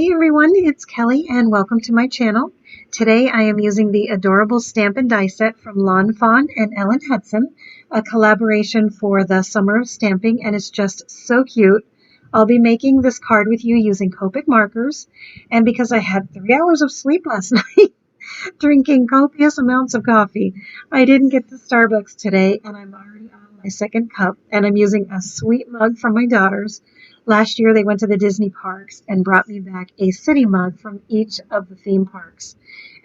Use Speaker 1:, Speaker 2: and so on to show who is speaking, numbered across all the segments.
Speaker 1: Hi everyone, it's Kelly and welcome to my channel. Today I am using the adorable stamp and die set from Fawn and Hutson, a collaboration for the Summer of Stamping, and it's just so cute. I'll be making this card with you using Copic markers, and because I had 3 hours of sleep last night drinking copious amounts of coffee, I didn't get to Starbucks today and I'm already on my second cup, and I'm using a sweet mug from my daughters. Last year, they went to the Disney parks and brought me back a city mug from each of the theme parks,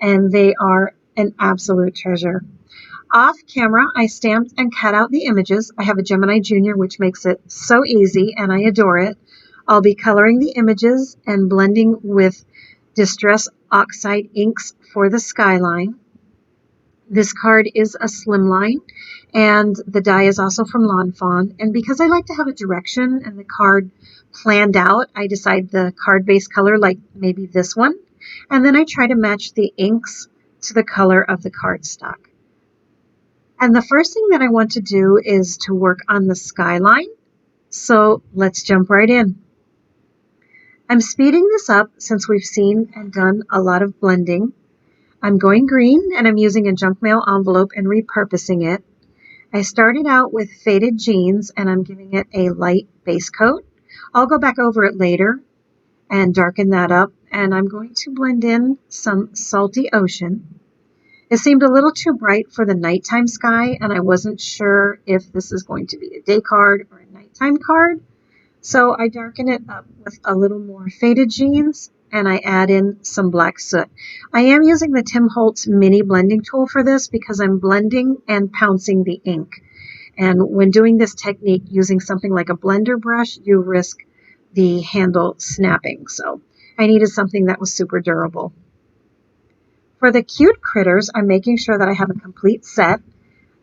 Speaker 1: and they are an absolute treasure. Off camera, I stamped and cut out the images. I have a Gemini Junior, which makes it so easy, and I adore it. I'll be coloring the images and blending with Distress Oxide inks for the skyline. This card is a slimline, and the die is also from Fawn. And because I like to have a direction and the card planned out, I decide the card base color, like maybe this one, and then I try to match the inks to the color of the cardstock. And the first thing that I want to do is to work on the skyline, so let's jump right in. I'm speeding this up since we've seen and done a lot of blending. I'm going green, and I'm using a junk mail envelope and repurposing it. I started out with faded jeans, and I'm giving it a light base coat. I'll go back over it later and darken that up, and I'm going to blend in some salty ocean. It seemed a little too bright for the nighttime sky, and I wasn't sure if this is going to be a day card or a nighttime card. So I darken it up with a little more faded jeans, and I add in some black soot. I am using the Tim Holtz mini blending tool for this because I'm blending and pouncing the ink. And when doing this technique using something like a blender brush, you risk the handle snapping. So I needed something that was super durable. For the cute critters, I'm making sure that I have a complete set.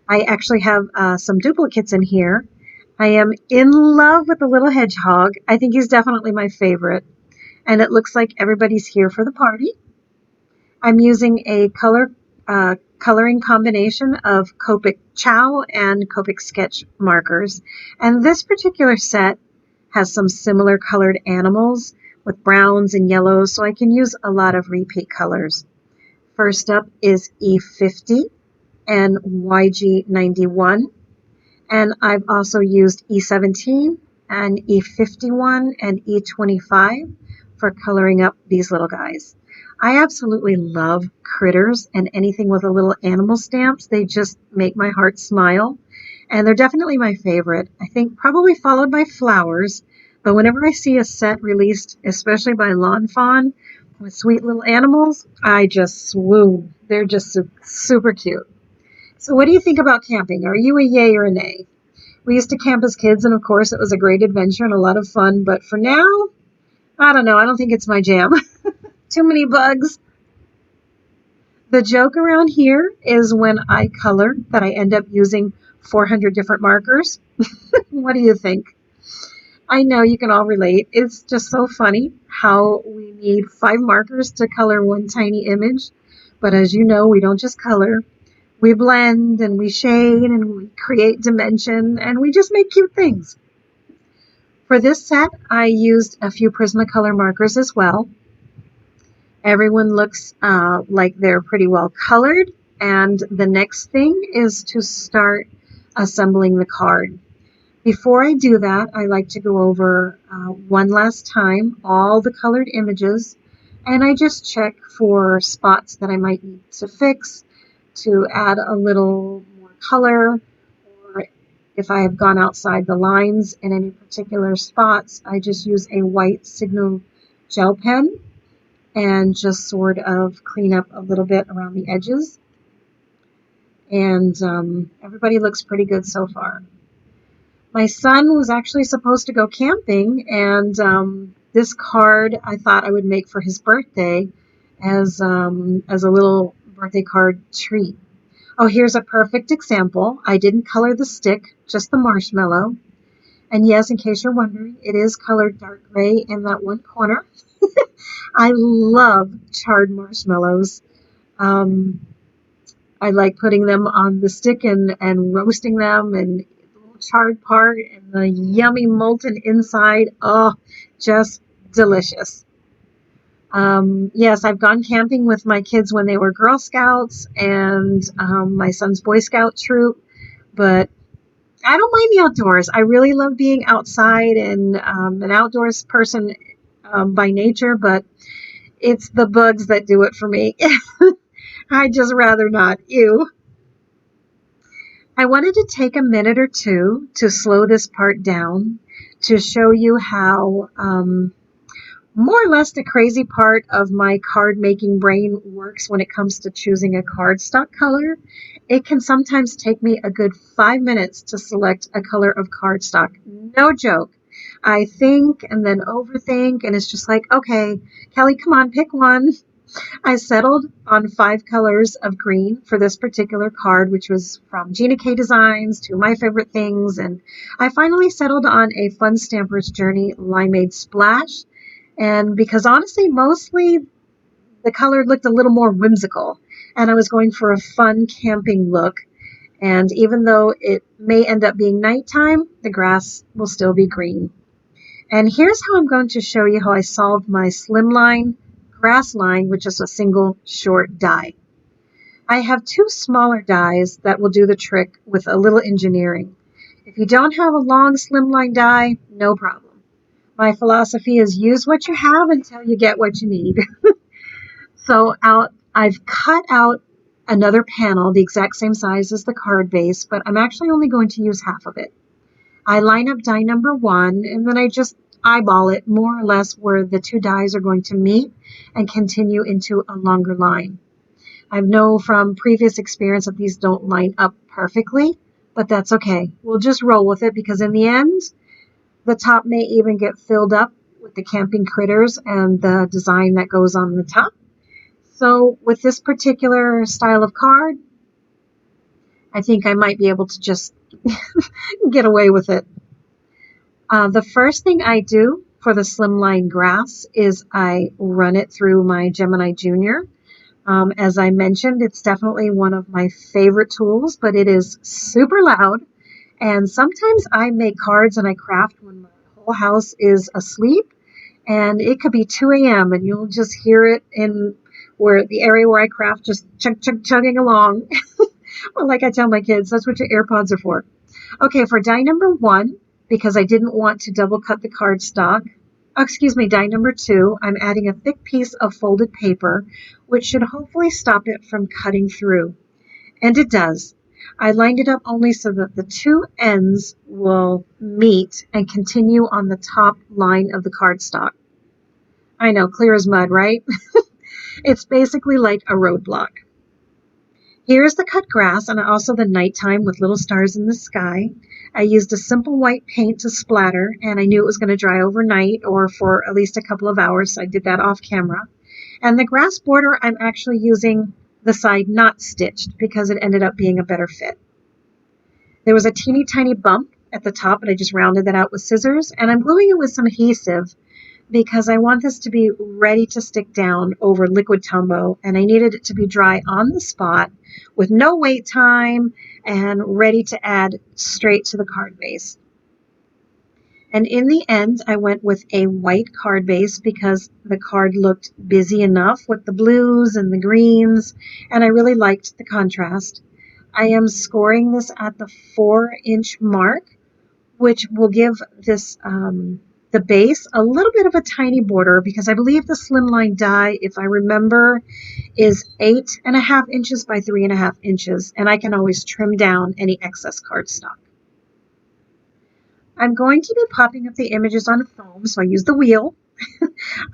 Speaker 1: I actually have some duplicates in here. I am in love with the little hedgehog. I think he's definitely my favorite. And it looks like everybody's here for the party. I'm using a coloring combination of Copic Chow and Copic Sketch markers. And this particular set has some similar colored animals with browns and yellows, so I can use a lot of repeat colors. First up is E50 and YG91. And I've also used E17 and E51 and E25 for coloring up these little guys. I absolutely love critters and anything with a little animal stamps. They just make my heart smile, and they're definitely my favorite. I think probably followed by flowers, but whenever I see a set released, especially by Fawn with sweet little animals, I just swoon. They're just super cute. So what do you think about camping? Are you a yay or a nay? We used to camp as kids, and of course it was a great adventure and a lot of fun, but for now, I don't know. I don't think it's my jam. Too many bugs. The joke around here is when I color that I end up using 400 different markers. What do you think? I know you can all relate. It's just so funny how we need 5 markers to color one tiny image. But as you know, we don't just color. We blend and we shade and we create dimension and we just make cute things. For this set, I used a few Prismacolor markers as well. Everyone looks like they're pretty well colored, and the next thing is to start assembling the card. Before I do that, I like to go over one last time all the colored images, and I just check for spots that I might need to fix, to add a little more color, or if I have gone outside the lines in any particular spots, I just use a white Signal gel pen and just sort of clean up a little bit around the edges. And everybody looks pretty good so far. My son was actually supposed to go camping, and this card I thought I would make for his birthday as a little birthday card treat. Oh, here's a perfect example. I didn't color the stick, just the marshmallow. And yes, in case you're wondering, it is colored dark gray in that one corner. I love charred marshmallows. I like putting them on the stick and roasting them, and the little charred part and the yummy molten inside. Oh, just delicious. Yes, I've gone camping with my kids when they were Girl Scouts and my son's Boy Scout troop, but I don't mind the outdoors. I really love being outside and an outdoors person by nature, but it's the bugs that do it for me. I just rather not. Ew. I wanted to take a minute or two to slow this part down to show you how more or less the crazy part of my card making brain works when it comes to choosing a cardstock color. It can sometimes take me a good 5 minutes to select a color of cardstock. No joke. I think and then overthink, and it's just like, okay, Kelly, come on, pick one. I settled on 5 colors of green for this particular card, which was from Gina K Designs to My Favorite Things, and I finally settled on a Fun Stamper's Journey Limeade Splash. And because honestly, mostly the color looked a little more whimsical, and I was going for a fun camping look. And even though it may end up being nighttime, the grass will still be green. And here's how I'm going to show you how I solved my slimline grass line with just a single short die. I have 2 smaller dies that will do the trick with a little engineering. If you don't have a long slimline die, no problem. My philosophy is use what you have until you get what you need. So I've cut out another panel the exact same size as the card base, but I'm actually only going to use half of it. I line up die number 1, and then I just eyeball it more or less where the 2 dies are going to meet and continue into a longer line. I know from previous experience that these don't line up perfectly, but that's okay. We'll just roll with it because in the end, the top may even get filled up with the camping critters and the design that goes on the top. So with this particular style of card, I think I might be able to just get away with it. The first thing I do for the slimline grass is I run it through my Gemini Junior. As I mentioned, it's definitely one of my favorite tools, but it is super loud. And sometimes I make cards and I craft when my whole house is asleep. And it could be 2 a.m. and you'll just hear it in where the area where I craft just chugging along. Well, like I tell my kids, that's what your AirPods are for. Okay, for die number 1, because I didn't want to double cut the cardstock, die number 2, I'm adding a thick piece of folded paper, which should hopefully stop it from cutting through. And it does. I lined it up only so that the 2 ends will meet and continue on the top line of the cardstock. I know, clear as mud, right? It's basically like a roadblock. Here's the cut grass and also the nighttime with little stars in the sky. I used a simple white paint to splatter, and I knew it was going to dry overnight or for at least a couple of hours, so I did that off camera. And the grass border, I'm actually using the side not stitched because it ended up being a better fit. There was a teeny tiny bump at the top, and I just rounded that out with scissors, and I'm gluing it with some adhesive because I want this to be ready to stick down over liquid Tombow, and I needed it to be dry on the spot with no wait time and ready to add straight to the card base. And in the end, I went with a white card base because the card looked busy enough with the blues and the greens, and I really liked the contrast. I am scoring this at the 4-inch mark, which will give this the base a little bit of a tiny border because I believe the slimline die, if I remember, is 8.5 inches by 3.5 inches, and I can always trim down any excess cardstock. I'm going to be popping up the images on foam, so I use the wheel.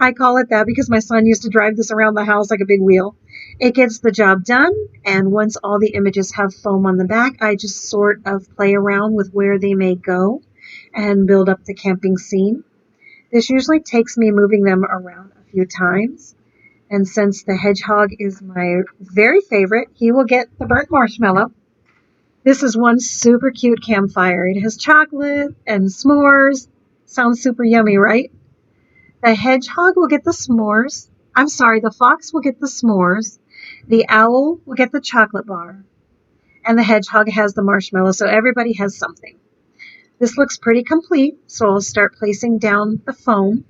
Speaker 1: I call it that because my son used to drive this around the house like a big wheel. It gets the job done, and once all the images have foam on the back, I just sort of play around with where they may go and build up the camping scene. This usually takes me moving them around a few times, and since the hedgehog is my very favorite, he will get the burnt marshmallow. This is one super cute campfire. It has chocolate and s'mores. Sounds super yummy, right? The hedgehog will get the s'mores. I'm sorry, the fox will get the s'mores. The owl will get the chocolate bar. And the hedgehog has the marshmallow, so everybody has something. This looks pretty complete, so I'll start placing down the foam.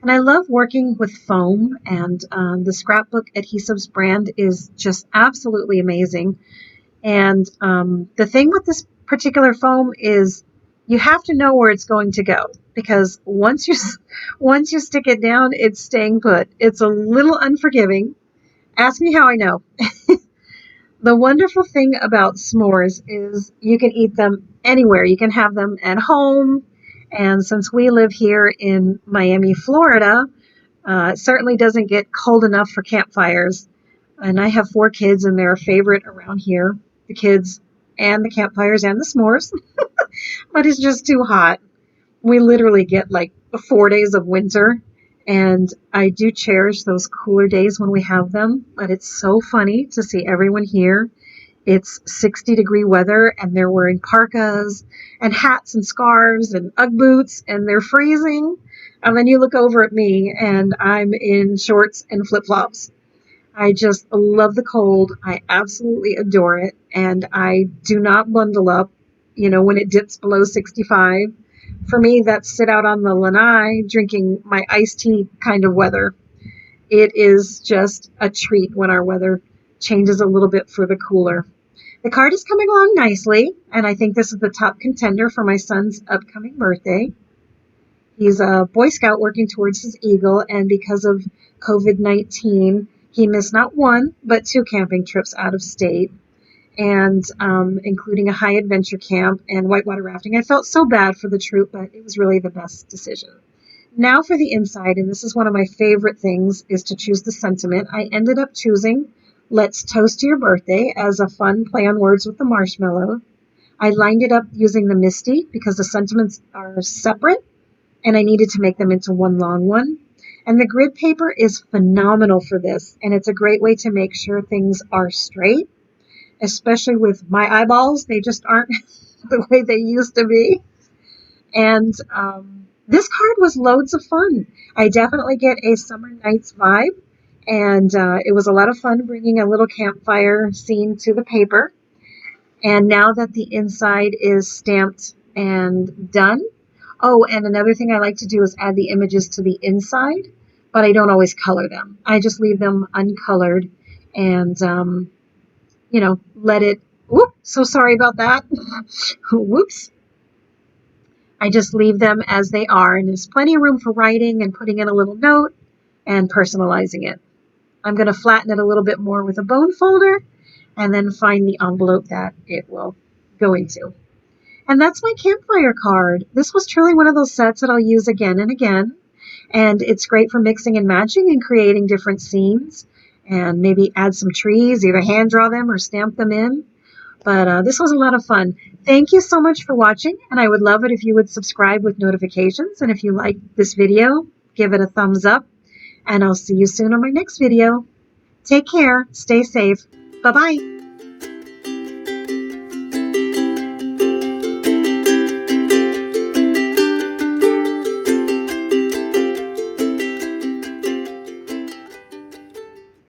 Speaker 1: And I love working with foam, and the Scrapbook Adhesives brand is just absolutely amazing. And the thing with this particular foam is you have to know where it's going to go, because once you stick it down, it's staying put. It's a little unforgiving. Ask me how I know. The wonderful thing about s'mores is you can eat them anywhere. You can have them at home. And since we live here in Miami, Florida, it certainly doesn't get cold enough for campfires. And I have 4 kids, and they're a favorite around here. The kids and the campfires and the s'mores. But it's just too hot. We literally get like 4 days of winter. And I do cherish those cooler days when we have them. But it's so funny to see everyone here. It's 60-degree weather, and they're wearing parkas and hats and scarves and Ugg boots, and they're freezing. And then you look over at me, and I'm in shorts and flip-flops. I just love the cold. I absolutely adore it. And I do not bundle up, when it dips below 65. For me, that's sit out on the lanai drinking my iced tea kind of weather. It is just a treat when our weather changes a little bit for the cooler. The card is coming along nicely, and I think this is the top contender for my son's upcoming birthday. He's a Boy Scout working towards his Eagle, and because of COVID-19, he missed not 1, but 2 camping trips out of state, and including a high adventure camp and whitewater rafting. I felt so bad for the troop, but it was really the best decision. Now for the inside, and this is one of my favorite things, is to choose the sentiment. I ended up choosing "Let's Toast to Your Birthday" as a fun play on words with the marshmallow. I lined it up using the Misty because the sentiments are separate, and I needed to make them into one long one. And the grid paper is phenomenal for this, and it's a great way to make sure things are straight, especially with my eyeballs. They just aren't the way they used to be. And this card was loads of fun. I definitely get a summer nights vibe, and it was a lot of fun bringing a little campfire scene to the paper. And now that the inside is stamped and done, oh, and another thing I like to do is add the images to the inside, but I don't always color them. I just leave them uncolored and, let it, so sorry about that. Whoops. I just leave them as they are, and there's plenty of room for writing and putting in a little note and personalizing it. I'm going to flatten it a little bit more with a bone folder and then find the envelope that it will go into. And that's my campfire card. This was truly one of those sets that I'll use again and again. And it's great for mixing and matching and creating different scenes, and maybe add some trees, either hand draw them or stamp them in. But this was a lot of fun. Thank you so much for watching, and I would love it if you would subscribe with notifications. And if you liked this video, give it a thumbs up, and I'll see you soon on my next video. Take care. Stay safe. Bye-bye.